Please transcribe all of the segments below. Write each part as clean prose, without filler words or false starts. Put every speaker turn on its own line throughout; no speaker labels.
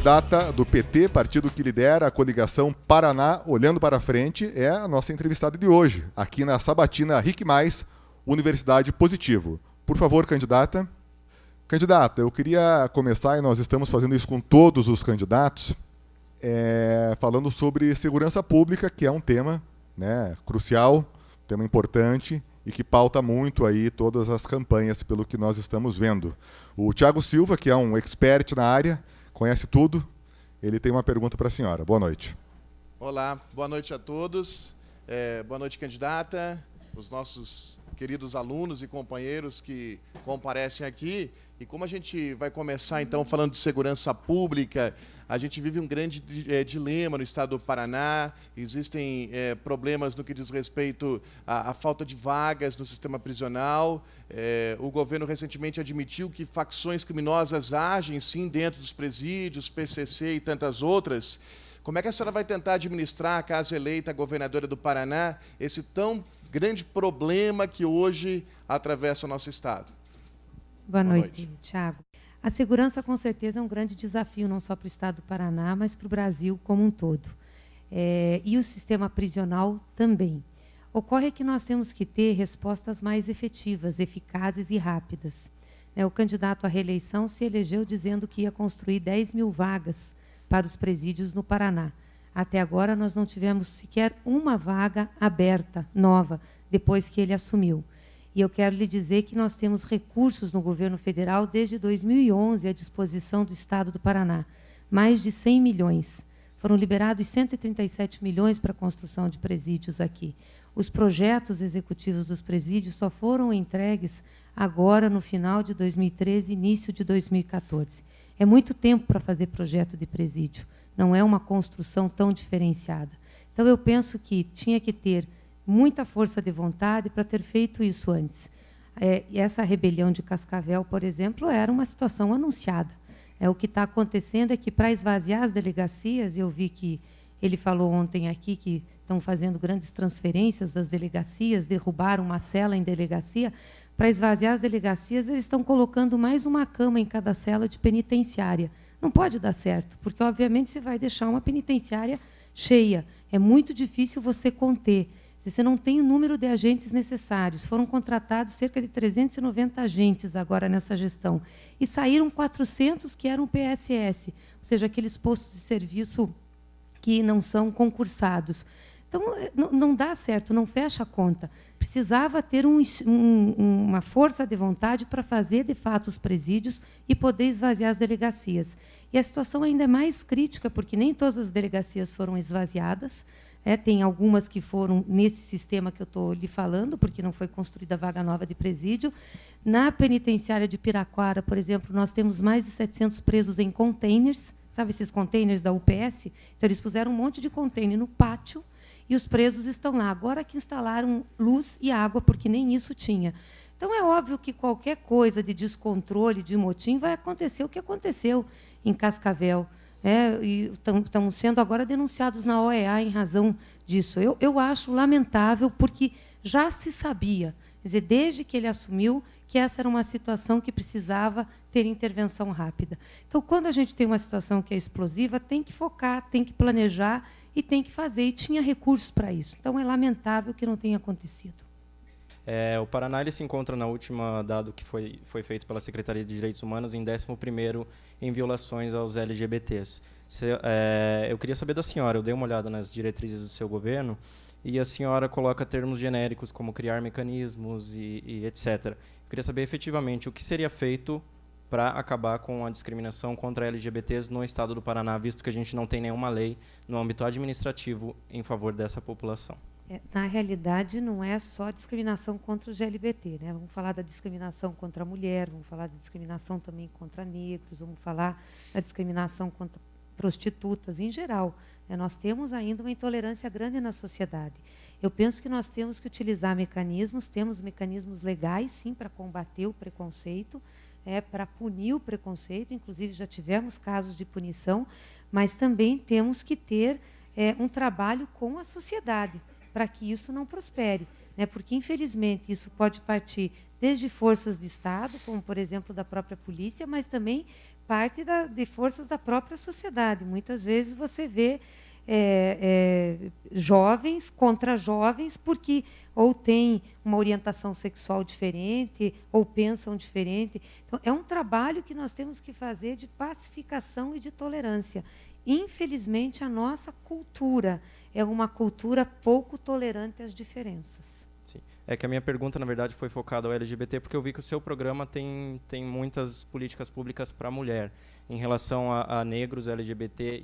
candidata do PT, partido que lidera a coligação Paraná Olhando para Frente, é a nossa entrevistada de hoje, aqui na Sabatina RIC+, Universidade Positivo. Por favor, candidata. Candidata, eu queria começar, e nós estamos fazendo isso com todos os candidatos, falando sobre segurança pública, que é um tema, né, crucial, um tema importante e que pauta muito aí todas as campanhas, pelo que nós estamos vendo. O Thiago Silva, que é um expert na área, conhece tudo, ele tem uma pergunta para a senhora. Boa noite.
Olá, boa noite a todos. Boa noite, candidata, os nossos queridos alunos e companheiros que comparecem aqui. E como a gente vai começar, então, falando de segurança pública, a gente vive um grande dilema no estado do Paraná. Existem problemas no que diz respeito à falta de vagas no sistema prisional. O governo recentemente admitiu que facções criminosas agem, sim, dentro dos presídios, PCC e tantas outras. Como é que a senhora vai tentar administrar, caso eleita governadora do Paraná, esse tão grande problema que hoje atravessa o nosso estado?
Boa noite, Thiago. A segurança, com certeza, é um grande desafio, não só para o estado do Paraná, mas para o Brasil como um todo. E o sistema prisional também. Ocorre que nós temos que ter respostas mais efetivas, eficazes e rápidas. O candidato à reeleição se elegeu dizendo que ia construir 10 mil vagas para os presídios no Paraná. Até agora, nós não tivemos sequer uma vaga aberta, nova, depois que ele assumiu. E eu quero lhe dizer que nós temos recursos no governo federal desde 2011 à disposição do estado do Paraná. Mais de 100 milhões. Foram liberados 137 milhões para a construção de presídios aqui. Os projetos executivos dos presídios só foram entregues agora no final de 2013, início de 2014. É muito tempo para fazer projeto de presídio. Não é uma construção tão diferenciada. Então, eu penso que tinha que ter muita força de vontade para ter feito isso antes. E essa rebelião de Cascavel, por exemplo, era uma situação anunciada. O que está acontecendo é que, para esvaziar as delegacias, eu vi que ele falou ontem aqui que estão fazendo grandes transferências das delegacias, derrubaram uma cela em delegacia. Para esvaziar as delegacias, eles estão colocando mais uma cama em cada cela de penitenciária. Não pode dar certo, porque, obviamente, você vai deixar uma penitenciária cheia. É muito difícil você conter. Você não tem o número de agentes necessários. Foram contratados cerca de 390 agentes agora nessa gestão. E saíram 400 que eram PSS, ou seja, aqueles postos de serviço que não são concursados. Então, não dá certo, não fecha a conta. Precisava ter uma força de vontade para fazer, de fato, os presídios e poder esvaziar as delegacias. E a situação ainda é mais crítica, porque nem todas as delegacias foram esvaziadas. Tem algumas que foram nesse sistema que eu estou lhe falando, porque não foi construída vaga nova de presídio. Na penitenciária de Piraquara, por exemplo, nós temos mais de 700 presos em containers, sabe esses containers da UPS? Então, eles puseram um monte de container no pátio e os presos estão lá. Agora que instalaram luz e água, porque nem isso tinha. Então, é óbvio que qualquer coisa de descontrole, de motim, vai acontecer o que aconteceu em Cascavel. E estão sendo agora denunciados na OEA em razão disso. Eu acho lamentável, porque já se sabia, quer dizer, desde que ele assumiu, que essa era uma situação que precisava ter intervenção rápida. Então, quando a gente tem uma situação que é explosiva, tem que focar, tem que planejar e tem que fazer, e tinha recursos para isso. Então, é lamentável que não tenha acontecido.
O Paraná ele se encontra na última dado que foi feito pela Secretaria de Direitos Humanos em 11º em violações aos LGBTs. Eu queria saber da senhora, eu dei uma olhada nas diretrizes do seu governo e a senhora coloca termos genéricos como criar mecanismos e etc. Eu queria saber efetivamente o que seria feito para acabar com a discriminação contra LGBTs no estado do Paraná, visto que a gente não tem nenhuma lei no âmbito administrativo em favor dessa população.
Na realidade, não é só discriminação contra os LGBT. Vamos falar da discriminação contra a mulher, vamos falar da discriminação também contra negros, vamos falar da discriminação contra prostitutas, em geral. Nós temos ainda uma intolerância grande na sociedade. Eu penso que nós temos que utilizar mecanismos, temos mecanismos legais, sim, para combater o preconceito, para punir o preconceito, inclusive já tivemos casos de punição, mas também temos que ter um trabalho com a sociedade, para que isso não prospere. né? Porque, infelizmente, isso pode partir desde forças de Estado, como, por exemplo, da própria polícia, mas também parte de forças da própria sociedade. Muitas vezes você vê jovens contra jovens porque ou têm uma orientação sexual diferente ou pensam diferente. Então, é um trabalho que nós temos que fazer de pacificação e de tolerância. Infelizmente, a nossa cultura é uma cultura pouco tolerante às diferenças.
Sim. É que a minha pergunta, na verdade, foi focada ao LGBT, porque eu vi que o seu programa tem muitas políticas públicas para a mulher. Em relação a negros, LGBT,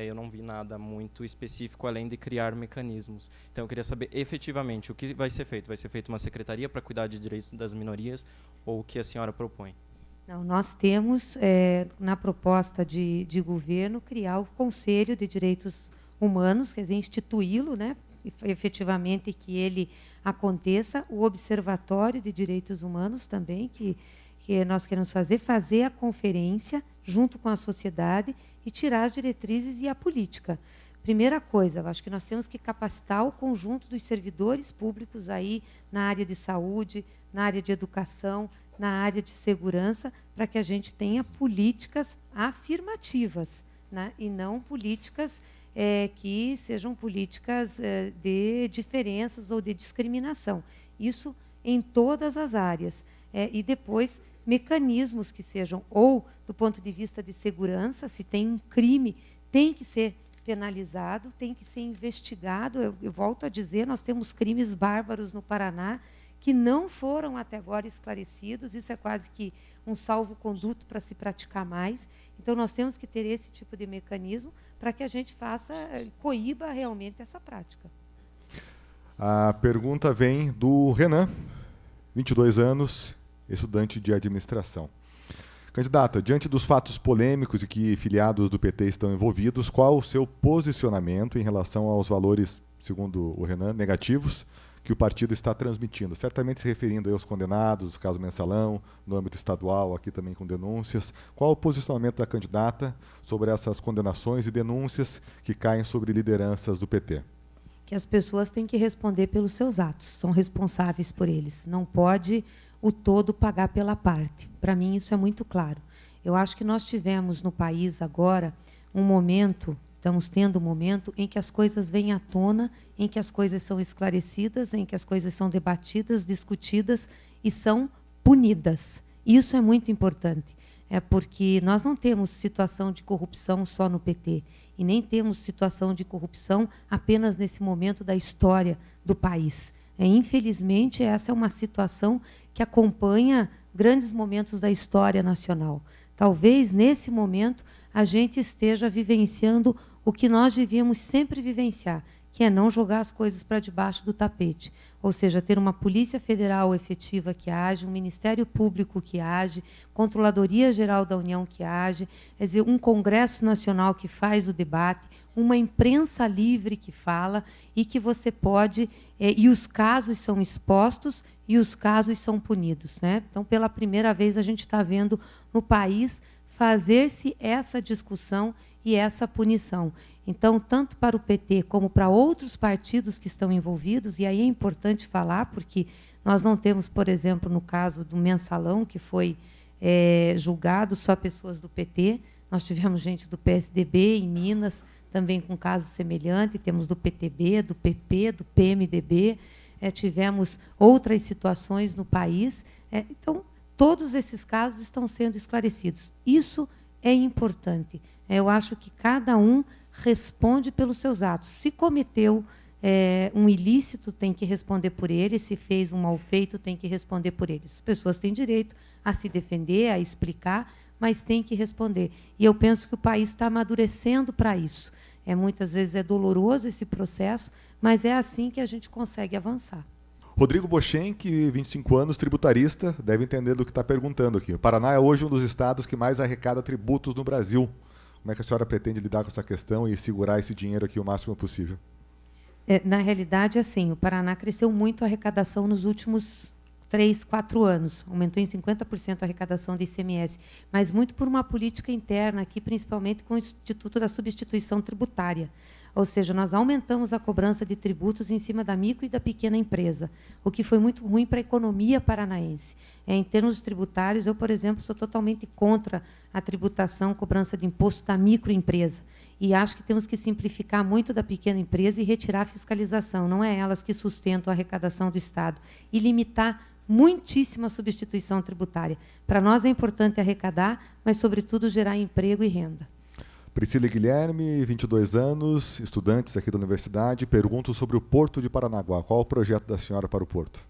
eu não vi nada muito específico, além de criar mecanismos. Então, eu queria saber, efetivamente, o que vai ser feito? Vai ser feita uma secretaria para cuidar de direitos das minorias, ou o que a senhora propõe?
Não, nós temos, na proposta de governo, criar o Conselho de Direitos Humanos, quer dizer, instituí-lo, né, efetivamente que ele aconteça, o Observatório de Direitos Humanos também, que nós queremos fazer a conferência junto com a sociedade e tirar as diretrizes e a política. Primeira coisa, eu acho que nós temos que capacitar o conjunto dos servidores públicos aí na área de saúde, na área de educação, na área de segurança, para que a gente tenha políticas afirmativas, né? E não políticas que sejam políticas de diferenças ou de discriminação. Isso em todas as áreas. E depois, mecanismos que sejam, ou do ponto de vista de segurança, se tem um crime, tem que ser penalizado, tem que ser investigado. Eu volto a dizer, nós temos crimes bárbaros no Paraná que não foram até agora esclarecidos, isso é quase que um salvo-conduto para se praticar mais. Então, nós temos que ter esse tipo de mecanismo para que a gente coíba realmente essa prática.
A pergunta vem do Renan, 22 anos, estudante de administração. Candidata, diante dos fatos polêmicos e que filiados do PT estão envolvidos, qual o seu posicionamento em relação aos valores, segundo o Renan, negativos que o partido está transmitindo? Certamente se referindo aí aos condenados, o caso Mensalão, no âmbito estadual, aqui também com denúncias. Qual o posicionamento da candidata sobre essas condenações e denúncias que caem sobre lideranças do PT?
Que as pessoas têm que responder pelos seus atos, são responsáveis por eles. Não pode o todo pagar pela parte. Para mim, isso é muito claro. Eu acho que nós tivemos no país agora um momento, estamos tendo um momento em que as coisas vêm à tona, em que as coisas são esclarecidas, em que as coisas são debatidas, discutidas e são punidas. Isso é muito importante, porque nós não temos situação de corrupção só no PT, e nem temos situação de corrupção apenas nesse momento da história do país. Infelizmente, essa é uma situação que acompanha grandes momentos da história nacional. Talvez, nesse momento, a gente esteja vivenciando o que nós devíamos sempre vivenciar, que é não jogar as coisas para debaixo do tapete. Ou seja, ter uma Polícia Federal efetiva que age, um Ministério Público que age, Controladoria Geral da União que age, quer dizer, um Congresso Nacional que faz o debate, uma imprensa livre que fala e que você pode... e os casos são expostos e os casos são punidos, né? Então, pela primeira vez, a gente está vendo no país fazer-se essa discussão e essa punição. Então, tanto para o PT como para outros partidos que estão envolvidos, e aí é importante falar, porque nós não temos, por exemplo, no caso do Mensalão, que foi julgado só pessoas do PT, nós tivemos gente do PSDB em Minas, também com caso semelhante, temos do PTB, do PP, do PMDB, tivemos outras situações no país. Então, todos esses casos estão sendo esclarecidos. Isso é importante. Eu acho que cada um responde pelos seus atos. Se cometeu um ilícito, tem que responder por ele. Se fez um mal feito, tem que responder por ele. As pessoas têm direito a se defender, a explicar, mas tem que responder. E eu penso que o país está amadurecendo para isso. Muitas vezes é doloroso esse processo, mas é assim que a gente consegue avançar.
Rodrigo Bochenk, 25 anos, tributarista, deve entender do que está perguntando aqui. O Paraná é hoje um dos estados que mais arrecada tributos no Brasil. Como é que a senhora pretende lidar com essa questão e segurar esse dinheiro aqui o máximo possível?
Na realidade, assim, o Paraná cresceu muito a arrecadação nos últimos 3, 4 anos. Aumentou em 50% a arrecadação de ICMS, mas muito por uma política interna aqui, principalmente com o Instituto da Substituição Tributária. Ou seja, nós aumentamos a cobrança de tributos em cima da micro e da pequena empresa, o que foi muito ruim para a economia paranaense. Em termos tributários, eu, por exemplo, sou totalmente contra a tributação, cobrança de imposto da microempresa. E acho que temos que simplificar muito da pequena empresa e retirar a fiscalização. Não é elas que sustentam a arrecadação do Estado. E limitar muitíssimo a substituição tributária. Para nós é importante arrecadar, mas, sobretudo, gerar emprego e renda.
Priscila Guilherme, 22 anos, estudantes aqui da universidade, perguntam sobre o Porto de Paranaguá. Qual o projeto da senhora para o Porto?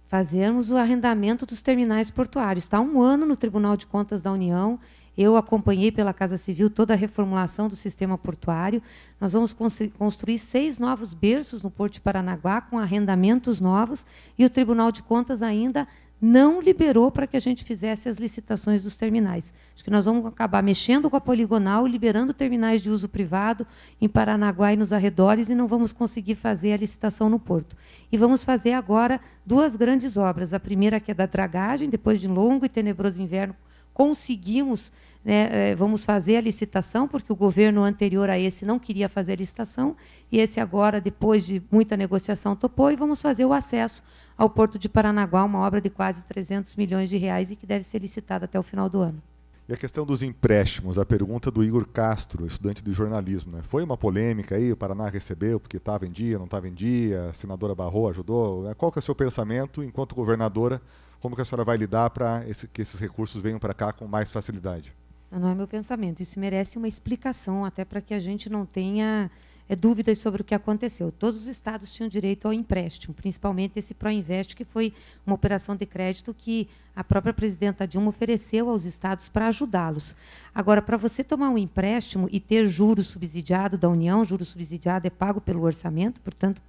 Fazermos o arrendamento dos terminais portuários. Está há 1 ano no Tribunal de Contas da União. Eu acompanhei pela Casa Civil toda a reformulação do sistema portuário. Nós vamos construir 6 novos berços no Porto de Paranaguá, com arrendamentos novos, e o Tribunal de Contas ainda não liberou para que a gente fizesse as licitações dos terminais. Acho que nós vamos acabar mexendo com a poligonal, liberando terminais de uso privado em Paranaguá e nos arredores, e não vamos conseguir fazer a licitação no Porto. E vamos fazer agora 2 grandes obras. A primeira, que é da dragagem, depois de um longo e tenebroso inverno, conseguimos, vamos fazer a licitação, porque o governo anterior a esse não queria fazer a licitação, e esse agora, depois de muita negociação, topou, e vamos fazer o acesso ao Porto de Paranaguá, uma obra de quase 300 milhões de reais e que deve ser licitada até o final do ano.
E a questão dos empréstimos, a pergunta do Igor Castro, estudante de jornalismo. Foi uma polêmica aí, o Paraná recebeu porque estava em dia, não estava em dia, a senadora Barroso ajudou. Qual que é o seu pensamento, enquanto governadora, como que a senhora vai lidar para que esses recursos venham para cá com mais facilidade?
Não é meu pensamento, isso merece uma explicação, até para que a gente não tenha dúvidas sobre o que aconteceu. Todos os estados tinham direito ao empréstimo, principalmente esse Proinvest, que foi uma operação de crédito que a própria presidenta Dilma ofereceu aos estados para ajudá-los. Agora, para você tomar um empréstimo e ter juros subsidiado da União, juros subsidiado é pago pelo orçamento, portanto,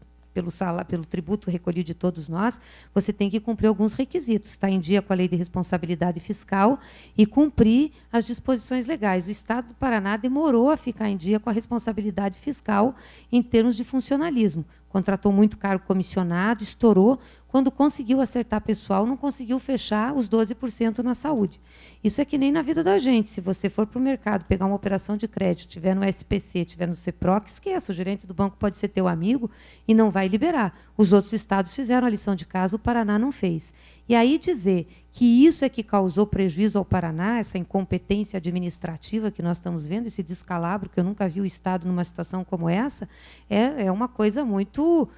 pelo tributo recolhido de todos nós, você tem que cumprir alguns requisitos. Está em dia com a lei de responsabilidade fiscal e cumprir as disposições legais. O Estado do Paraná demorou a ficar em dia com a responsabilidade fiscal em termos de funcionalismo. Contratou muito caro comissionado, estourou. Quando conseguiu acertar pessoal, não conseguiu fechar os 12% na saúde. Isso é que nem na vida da gente. Se você for para o mercado pegar uma operação de crédito, tiver no SPC, tiver no CEPROC, esqueça, o gerente do banco pode ser teu amigo e não vai liberar. Os outros estados fizeram a lição de casa, o Paraná não fez. E aí dizer que isso é que causou prejuízo ao Paraná, essa incompetência administrativa que nós estamos vendo, esse descalabro, que eu nunca vi o Estado numa situação como essa, é uma coisa muito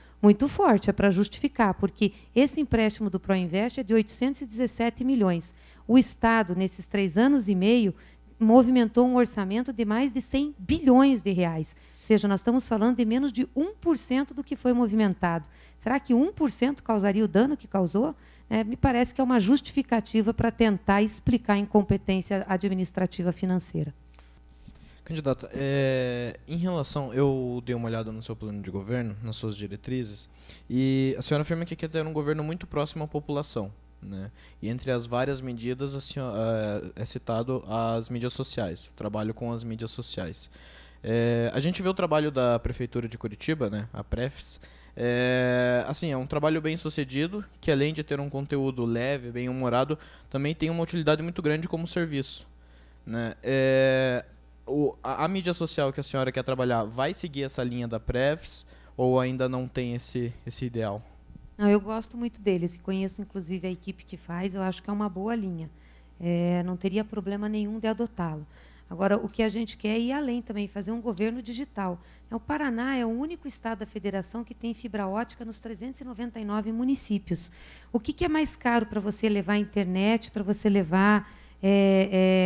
forte, é para justificar, porque esse empréstimo do Proinvest é de 817 milhões. O Estado, nesses 3 anos e meio, movimentou um orçamento de mais de 100 bilhões de reais. Ou seja, nós estamos falando de menos de 1% do que foi movimentado. Será que 1% causaria o dano que causou? Me parece que é uma justificativa para tentar explicar a incompetência administrativa financeira.
Candidata, em relação, eu dei uma olhada no seu plano de governo, nas suas diretrizes, e a senhora afirma que quer ter um governo muito próximo à população, né? E entre as várias medidas é citado as mídias sociais, o trabalho com as mídias sociais. A gente vê o trabalho da Prefeitura de Curitiba, né, a Prefs, é um trabalho bem sucedido, que além de ter um conteúdo leve, bem humorado, também tem uma utilidade muito grande como serviço, né? A mídia social que a senhora quer trabalhar vai seguir essa linha da Prefs ou ainda não tem esse ideal?
Não, eu gosto muito deles e conheço inclusive a equipe que faz, eu acho que é uma boa linha. Não teria problema nenhum de adotá-lo. Agora, o que a gente quer é ir além também, fazer um governo digital. O Paraná é o único estado da federação que tem fibra ótica nos 399 municípios. O que é mais caro para você levar a internet, para você levar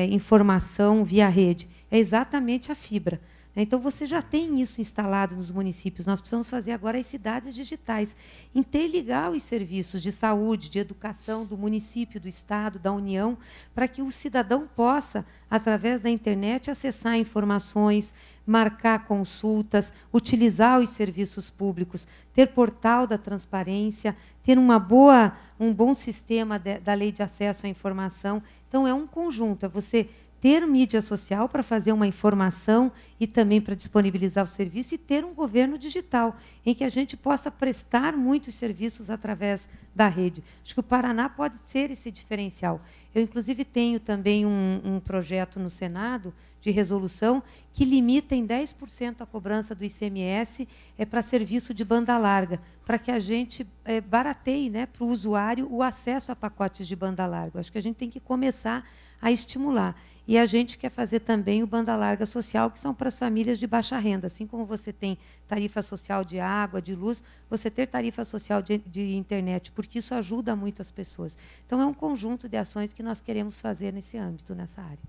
informação via rede? É exatamente a fibra. Então, você já tem isso instalado nos municípios. Nós precisamos fazer agora as cidades digitais, interligar os serviços de saúde, de educação do município, do Estado, da União, para que o cidadão possa, através da internet, acessar informações, marcar consultas, utilizar os serviços públicos, ter portal da transparência, ter um bom sistema da lei de acesso à informação. Então, é um conjunto, é você ter mídia social para fazer uma informação e também para disponibilizar o serviço e ter um governo digital, em que a gente possa prestar muitos serviços através da rede. Acho que o Paraná pode ser esse diferencial. Eu, inclusive, tenho também um projeto no Senado de resolução que limita em 10% a cobrança do ICMS para serviço de banda larga, para que a gente barateie, né, para o usuário o acesso a pacotes de banda larga. Acho que a gente tem que começar a estimular. E a gente quer fazer também o banda larga social, que são para as famílias de baixa renda. Assim como você tem tarifa social de água, de luz, você ter tarifa social de internet, porque isso ajuda muito as pessoas. Então, é um conjunto de ações que nós queremos fazer nesse âmbito, nessa área.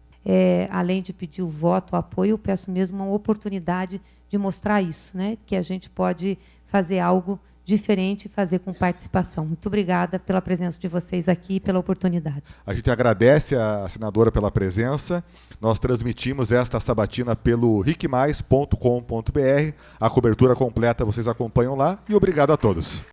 Além de pedir o voto, o apoio, eu peço mesmo uma oportunidade de mostrar isso, né? Que a gente pode fazer algo diferente e fazer com participação. Muito obrigada pela presença de vocês aqui e pela oportunidade.
A gente agradece a senadora pela presença. Nós transmitimos esta sabatina pelo ricmais.com.br. A cobertura completa vocês acompanham lá. E obrigado a todos.